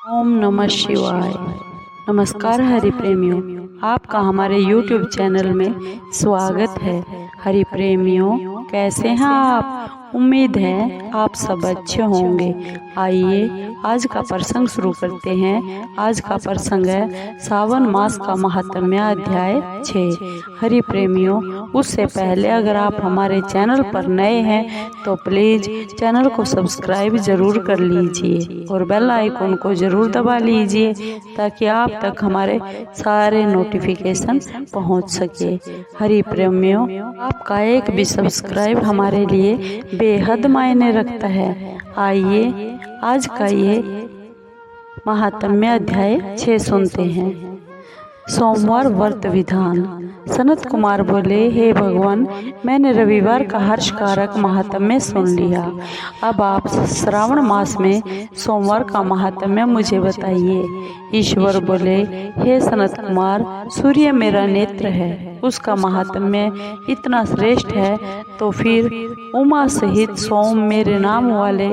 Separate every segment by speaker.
Speaker 1: ओम नमः शिवाय। नमस्कार हरि प्रेमियों, आपका हमारे YouTube चैनल में स्वागत है। हरि प्रेमियों, कैसे हैं आप? उम्मीद है आप सब अच्छे होंगे। आइए आज का प्रसंग शुरू करते हैं। आज का प्रसंग है सावन मास का महात्म्य अध्याय 6। हरि प्रेमियों, उससे पहले अगर आप हमारे चैनल पर नए हैं तो प्लीज चैनल को सब्सक्राइब जरूर कर लीजिए और बेल आइकन को जरूर दबा लीजिए ताकि आप तक हमारे सारे नोटिफिकेशन पहुंच सके। हरि प्रेमियों, आपका एक भी सब्सक्राइब हमारे लिए बेहद मायने रखता है। आइए आज का ये महात्म्य अध्याय 6 सुनते हैं। सोमवार व्रत विधान। सनत कुमार बोले, हे भगवान, मैंने रविवार का हर्षकारक महात्म्य सुन लिया। अब आप श्रावण मास में सोमवार का महात्म्य मुझे बताइए। ईश्वर बोले, हे सनत कुमार, सूर्य मेरा नेत्र है, उसका महात्म्य इतना श्रेष्ठ है तो फिर उमा सहित सोम मेरे नाम वाले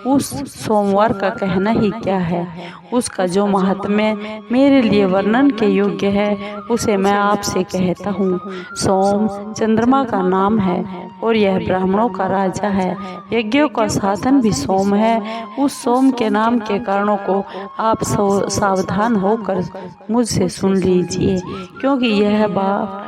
Speaker 1: उस सोमवार का कहना ही क्या है। उसका जो महात्म्य मेरे लिए वर्णन के योग्य है उसे मैं आपसे कहता हूँ। सोम चंद्रमा का नाम है और यह ब्राह्मणों का राजा है। यज्ञों का साधन भी सोम है। उस सोम के नाम के कारणों को आप सावधान होकर मुझसे सुन लीजिए, क्योंकि यह बात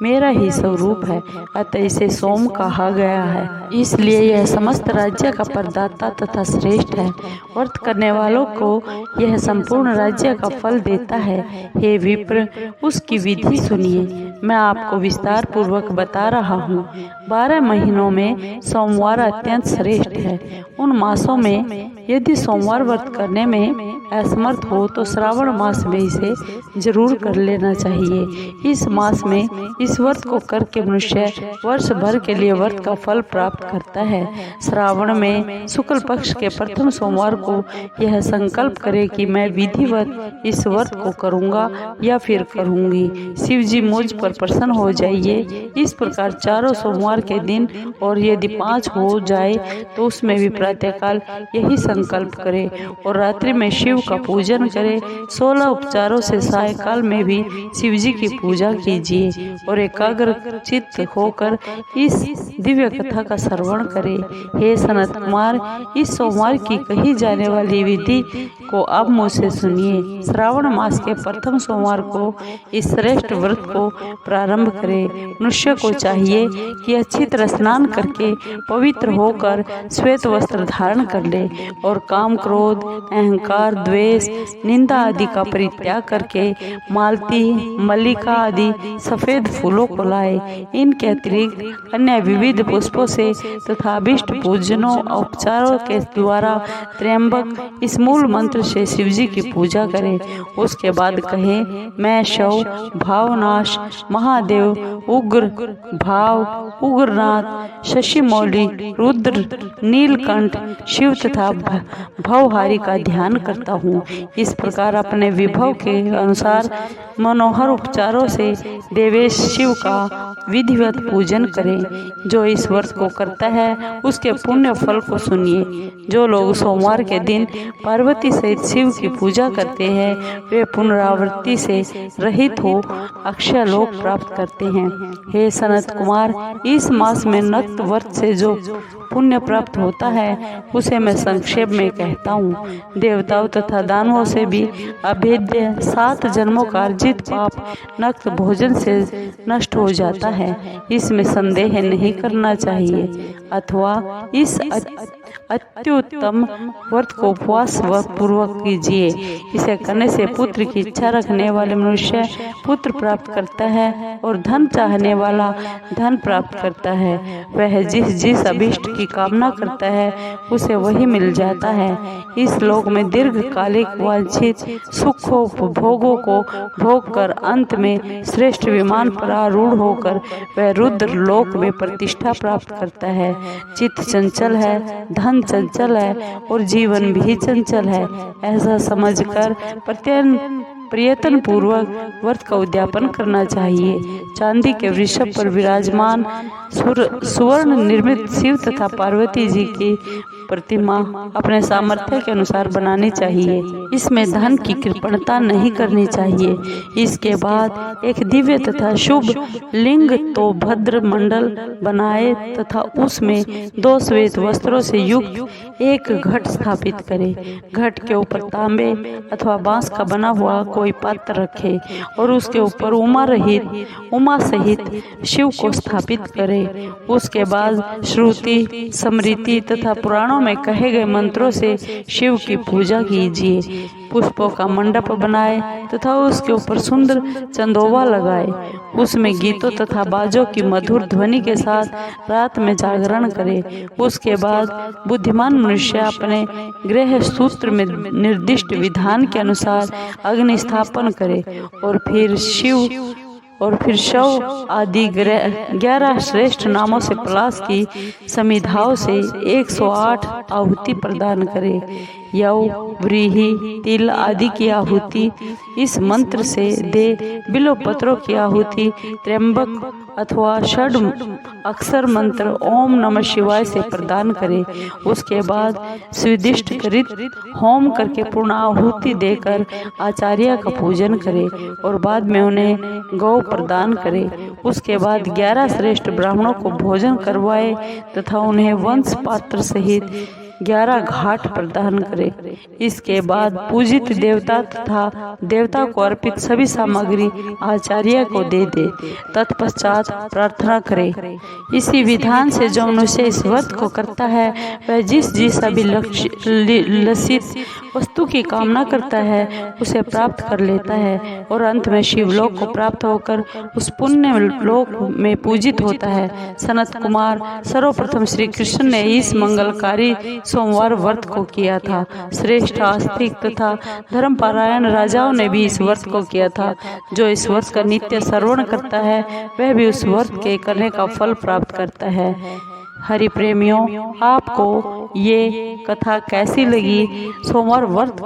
Speaker 1: मेरा ही स्वरूप है, अतः इसे सोम कहा गया है। इसलिए यह समस्त राज्य का प्रदाता तथा श्रेष्ठ है। व्रत करने वालों को यह संपूर्ण राज्य का फल देता है। हे विप्र, उसकी विधि सुनिए। मैं आपको विस्तार पूर्वक बता रहा हूँ। 12 महीनों में सोमवार अत्यंत श्रेष्ठ है। उन मासों में यदि सोमवार व्रत करने में असमर्थ हो तो श्रावण मास में इसे जरूर कर लेना चाहिए। इस मास में इस व्रत को करके मनुष्य वर्ष भर के लिए व्रत का फल प्राप्त करता है। श्रावण में शुक्ल पक्ष के प्रथम सोमवार को यह संकल्प करे कि मैं विधिवत इस व्रत को करूंगा या फिर करूंगी। शिव जी मुझ पर प्रसन्न हो जाइए। इस प्रकार चारों सोमवार के दिन और यदि 5 हो जाए तो उसमें भी प्रातःकाल यही संकल्प करे और रात्रि में शिव का पूजन करे। 16 उपचारों से सायकाल में भी शिव जी की पूजा कीजिए और एकाग्र चित्त होकर इस दिव्य कथा का श्रवण करे। हे सनत कुमार, इस सोमवार की कही जाने वाली विधि को अब मुझसे सुनिए। श्रावण मास के प्रथम सोमवार को इस श्रेष्ठ व्रत को प्रारंभ करे। मनुष्य को चाहिए कि अच्छी तरह स्नान करके पवित्र होकर श्वेत वस्त्र धारण कर ले और काम, क्रोध, अहंकार, द्वेष, निंदा आदि का परित्याग करके मालती, मल्लिका आदि सफेद फूलों को लाए। इनके अतिरिक्त अन्य विविध पुष्पों से तथा अभिष्ट पूजनों उपचारों के द्वारा त्र्यंबक इस मूल मंत्र से शिव जी की पूजा करें। उसके बाद कहे, मैं शव, भावनाश, महादेव, उग्र भाव, उग्रनाथ, शशिमौली, रुद्र, नीलकंठ, शिव तथा भवहारी का ध्यान करता हूँ। इस प्रकार अपने विभव के अनुसार मनोहर उपचारों से देवेश शिव का विधिवत पूजन करें। जो इस व्रत को करता है उसके पुण्य फल को सुनिए। जो लोग सोमवार के दिन पार्वती सहित शिव की पूजा करते हैं वे पुनरावृत्ति से रहित हो अक्षय लोक प्राप्त करते हैं। हे सनत कुमार, इस मास में नक्त व्रत से जो पुण्य प्राप्त होता है उसे मैं संक्षेप में कहता हूँ। देवताओं तथा दानवों से भी अभेद्य 7 जन्मों का अर्जित पाप नक्त भोजन से नष्ट हो जाता है। इसमें संदेह नहीं करना चाहिए। अथवा इस अत्युत्तम व्रत को उपवास पूर्वक कीजिए। इसे करने से पुत्र की इच्छा रखने वाले मनुष्य पुत्र प्राप्त करता है और धन चाहने वाला धन प्राप्त करता है। वह जिस अभिष्ट की कामना करता है उसे वही मिल जाता है। इस लोक में दीर्घकालिक वांछित सुखों भोगों को भोग कर अंत में श्रेष्ठ विमान पर आरूढ़ होकर वह रुद्र लोक में प्रतिष्ठा प्राप्त करता है। चित्त चंचल है, धन चंचल है और जीवन भी चंचल है। ऐसा समझकर प्रयत्न पूर्वक व्रत का उद्यापन करना चाहिए। चांदी के वृषभ पर विराजमान सुवर्ण निर्मित शिव तथा पार्वती जी की प्रतिमा अपने सामर्थ्य के अनुसार बनानी चाहिए। इसमें धन की कृपणता नहीं करनी चाहिए। इसके बाद एक दिव्य तथा शुभ लिंग तो भद्र मंडल बनाए तथा उसमें 2 श्वेत वस्त्रों से युक्त एक घट स्थापित करे। घट के ऊपर तांबे अथवा बांस का बना हुआ कोई पात्र रखे और उसके ऊपर उमा सहित शिव को स्थापित करे। उसके बाद श्रुति, स्मृति तथा पुराणों में कहे गए मंत्रों से शिव की पूजा कीजिए। पुष्पों का मंडप बनाए तथा उसके ऊपर सुंदर चंदोवा लगाए। उसमें गीतों तथा बाजों की मधुर ध्वनि के साथ रात में जागरण करे। उसके बाद बुद्धिमान मनुष्य अपने गृह सूत्र में निर्दिष्ट विधान के अनुसार अग्नि स्थापन करे और फिर शव आदि 11 श्रेष्ठ नामों से पलाश की समिधाओं से 108 आहुति प्रदान करे। यव, व्रीहि, तिल आदि की आहुति इस मंत्र से दे। बिल्व पत्रों की आहुति त्र्यंबक अथवा षड अक्षर मंत्र ओम नमः शिवाय से प्रदान करे। उसके बाद स्विदिष्ट कृत होम करके पूर्ण आहुति देकर आचार्य का पूजन करे और बाद में उन्हें गौ प्रदान करे। उसके बाद 11 श्रेष्ठ ब्राह्मणों को भोजन करवाए तथा उन्हें वंश पात्र सहित 11 घाट प्रदान करे। इसके बाद पूजित देवता तथा देवता को अर्पित सभी सामग्री आचार्य को दे दे। तत्पश्चात प्रार्थना करे। इसी विधान से जो मनुष्य इस व्रत को करता है वह जिस अभी लसित वस्तु की कामना करता है उसे प्राप्त कर लेता है और अंत में शिवलोक को प्राप्त होकर उस पुण्य लोक में पूजित होता है। सनत कुमार, सर्वप्रथम श्री कृष्ण ने इस मंगलकारी सोमवार व्रत को किया था। श्रेष्ठ आस्तिक तथा धर्मपरायण राजाओं ने भी इस व्रत को किया था। जो इस व्रत का नित्य श्रवण करता है वह भी उस व्रत के करने का फल प्राप्त करता है। हरि प्रेमियों, आपको ये कथा कैसी लगी? सोमवार व्रत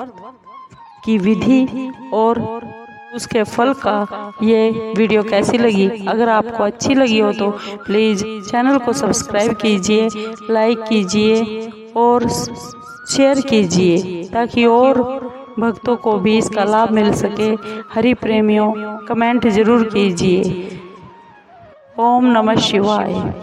Speaker 1: की विधि और उसके फल का ये वीडियो कैसी लगी? अगर आपको अच्छी लगी हो तो प्लीज़ चैनल को सब्सक्राइब कीजिए, लाइक कीजिए और शेयर कीजिए ताकि और भक्तों को भी इसका लाभ मिल सके। हरि प्रेमियों, कमेंट जरूर कीजिए। ओम नमः शिवाय।